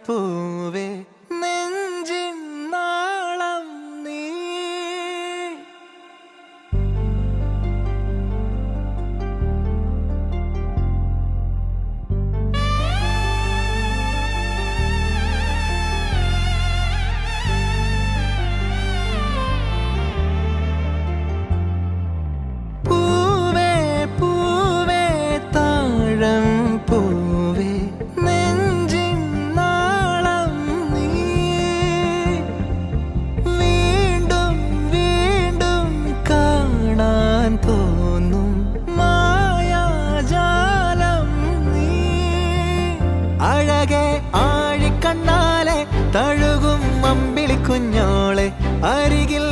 പൂവേ നെഞ്ചിൻ നാളം നീ. പൂവേ പൂവേ താഴം പൂവേ നെഞ്ചിൻ നാളം നീ. വീണ്ടും വീണ്ടും കാണാൻ തോന്നും മായാജാലം നീ. അഴകെ ആഴിക്കണ്ണാലെ തഴുകും അമ്പിളി കുഞ്ഞോളെ അരികിൽ